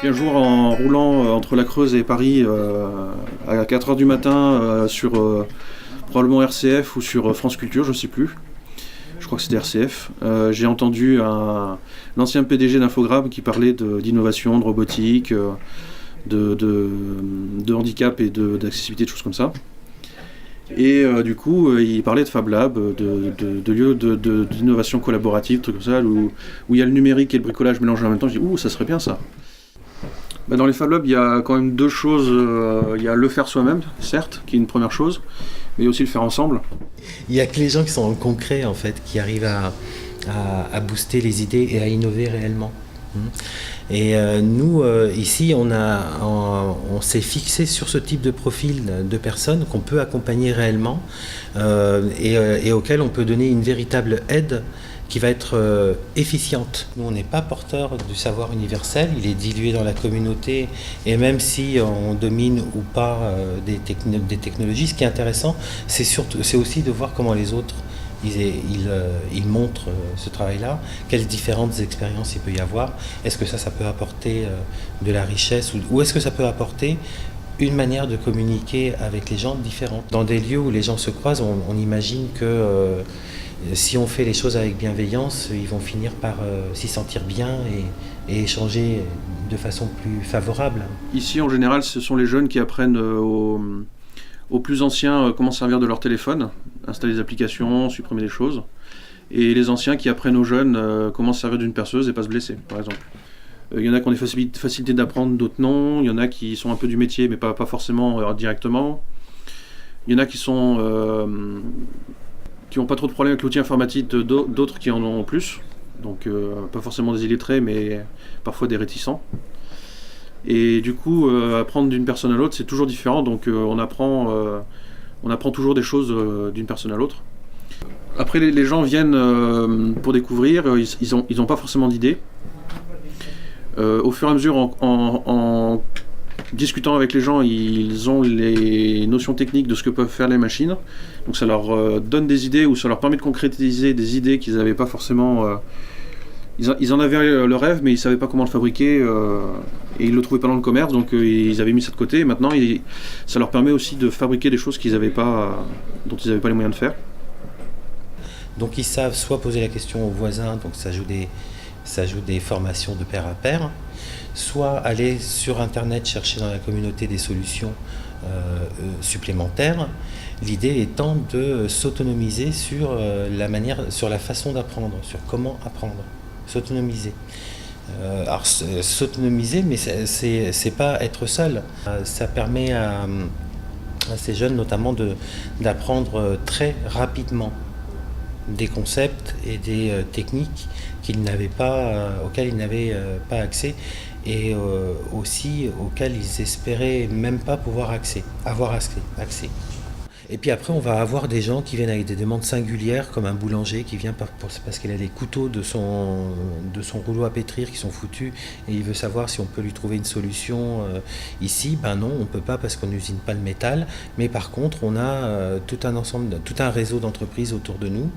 Puis un jour, en roulant entre la Creuse et Paris à 4h du matin sur probablement RCF ou sur France Culture, je sais plus. Je crois que c'était RCF. J'ai entendu l'ancien PDG d'Infogrames qui parlait d'innovation, de robotique, de handicap et d'accessibilité, de choses comme ça. Et du coup, il parlait de Fab Lab, de lieux d'innovation collaborative, trucs comme ça, où il y a le numérique et le bricolage mélangés en même temps. Je dis, ça serait bien ça. Dans les Fab Labs, il y a quand même deux choses. Il y a le faire soi-même, certes, qui est une première chose, mais aussi le faire ensemble. Il n'y a que les gens qui sont en concret, en fait, qui arrivent à booster les idées et à innover réellement. Et nous, ici, on s'est fixé sur ce type de profil de personnes qu'on peut accompagner réellement et auxquelles on peut donner une véritable aide qui va être efficiente. Nous, on n'est pas porteur du savoir universel, il est dilué dans la communauté, et même si on domine ou pas des technologies, ce qui est intéressant, c'est aussi de voir comment les autres ils montrent ce travail-là, quelles différentes expériences il peut y avoir, est-ce que ça peut apporter de la richesse, ou est-ce que ça peut apporter une manière de communiquer avec les gens différente. Dans des lieux où les gens se croisent, on imagine que si on fait les choses avec bienveillance, ils vont finir par s'y sentir bien et échanger de façon plus favorable. Ici, en général, ce sont les jeunes qui apprennent aux plus anciens comment servir de leur téléphone, installer des applications, supprimer des choses. Et les anciens qui apprennent aux jeunes comment se servir d'une perceuse et pas se blesser, par exemple. Il y en a qui ont des facilités d'apprendre, d'autres non. Il y en a qui sont un peu du métier, mais pas forcément directement. Il y en a qui n'ont pas trop de problèmes avec l'outil informatique, d'autres qui en ont plus. Donc pas forcément des illettrés, mais parfois des réticents. Et du coup, apprendre d'une personne à l'autre, c'est toujours différent. Donc on apprend toujours des choses d'une personne à l'autre. Après, les gens viennent pour découvrir, ils ont pas forcément d'idées. Au fur et à mesure, en discutant avec les gens, ils ont les notions techniques de ce que peuvent faire les machines. Donc ça leur donne des idées ou ça leur permet de concrétiser des idées qu'ils n'avaient pas forcément... Ils en avaient le rêve, mais ils ne savaient pas comment le fabriquer et ils ne le trouvaient pas dans le commerce, donc ils avaient mis ça de côté. Et maintenant, ça leur permet aussi de fabriquer des choses dont ils n'avaient pas les moyens de faire. Donc ils savent soit poser la question aux voisins, donc ça joue des formations de pair à pair, soit aller sur Internet chercher dans la communauté des solutions supplémentaires. L'idée étant de s'autonomiser sur la façon d'apprendre, sur comment apprendre, s'autonomiser. Alors s'autonomiser, mais c'est pas être seul. Ça permet à ces jeunes notamment d'apprendre très rapidement des concepts et des techniques auxquels ils n'avaient pas accès et aussi auxquels ils espéraient même pas avoir accès. Et puis après, on va avoir des gens qui viennent avec des demandes singulières, comme un boulanger qui vient parce qu'il a des couteaux de son rouleau à pétrir qui sont foutus et il veut savoir si on peut lui trouver une solution ici. Ben non, on ne peut pas parce qu'on n'usine pas le métal. Mais par contre, on a tout un réseau d'entreprises autour de nous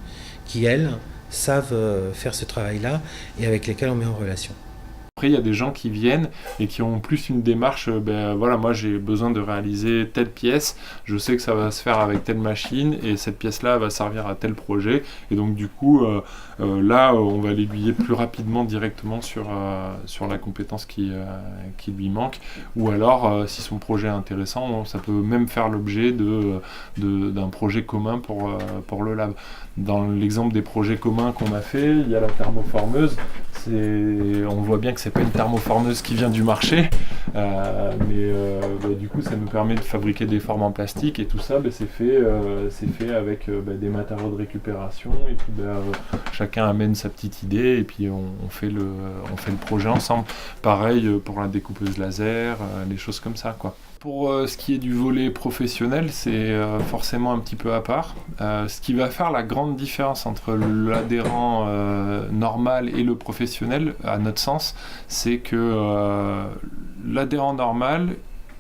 qui, elles, savent faire ce travail-là et avec lesquelles on met en relation. Après, il y a des gens qui viennent et qui ont plus une démarche, moi j'ai besoin de réaliser telle pièce, je sais que ça va se faire avec telle machine et cette pièce-là va servir à tel projet. Et donc du coup, là, on va l'aiguiller plus rapidement directement sur la compétence qui lui manque. Ou alors, si son projet est intéressant, ça peut même faire l'objet d'un projet commun pour le lab. Dans l'exemple des projets communs qu'on a fait, il y a la thermoformeuse. On voit bien que c'est pas une thermoformeuse qui vient du marché, mais du coup ça nous permet de fabriquer des formes en plastique et tout ça, c'est fait avec des matériaux de récupération et puis chacun amène sa petite idée et puis on fait le projet ensemble. Pareil pour la découpeuse laser, les choses comme ça quoi. Pour ce qui est du volet professionnel, c'est forcément un petit peu à part. Ce qui va faire la grande différence entre l'adhérent normal et le professionnel, à notre sens, c'est que l'adhérent normal,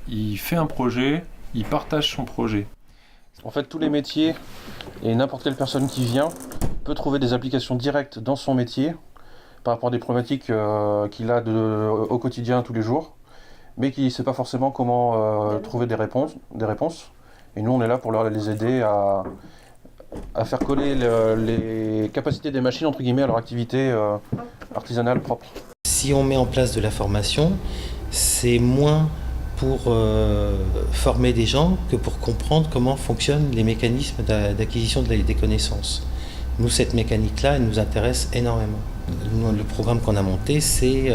il fait un projet, il partage son projet. En fait, tous les métiers et n'importe quelle personne qui vient peut trouver des applications directes dans son métier par rapport à des problématiques qu'il a au quotidien, tous les jours, mais qui ne sait pas forcément comment trouver des réponses. Et nous, on est là pour les aider à faire coller les capacités des machines entre guillemets à leur activité artisanale propre. Si on met en place de la formation, c'est moins pour former des gens que pour comprendre comment fonctionnent les mécanismes d'acquisition des connaissances. Nous, cette mécanique-là, elle nous intéresse énormément. Le programme qu'on a monté, c'est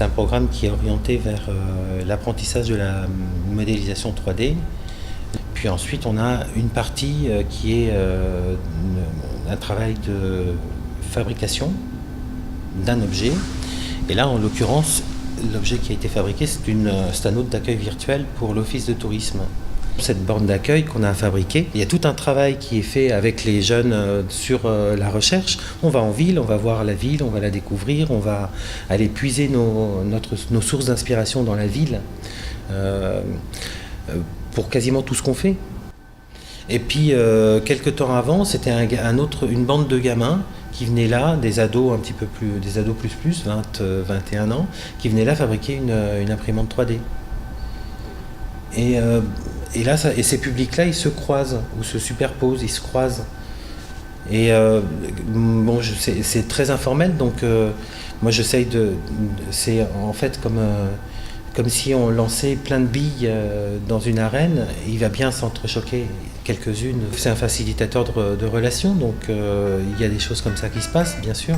un programme qui est orienté vers l'apprentissage de la modélisation 3D. Puis ensuite, on a une partie qui est un travail de fabrication d'un objet. Et là, en l'occurrence, l'objet qui a été fabriqué, c'est un hôte d'accueil virtuel pour l'office de tourisme. Cette borne d'accueil qu'on a fabriquée, il y a tout un travail qui est fait avec les jeunes sur la recherche. On va en ville, on va voir la ville, on va la découvrir, on va aller puiser nos sources d'inspiration dans la ville pour quasiment tout ce qu'on fait. Et puis, quelques temps avant, c'était une bande de gamins qui venaient là, des ados plus, 20, 21 ans, qui venaient là fabriquer une imprimante 3D. Et là, ces publics-là, ils se croisent, ou se superposent, ils se croisent. Et bon, c'est très informel, donc moi j'essaye c'est en fait comme si on lançait plein de billes dans une arène, il va bien s'entrechoquer quelques-unes. C'est un facilitateur de relations, donc il y a des choses comme ça qui se passent, bien sûr.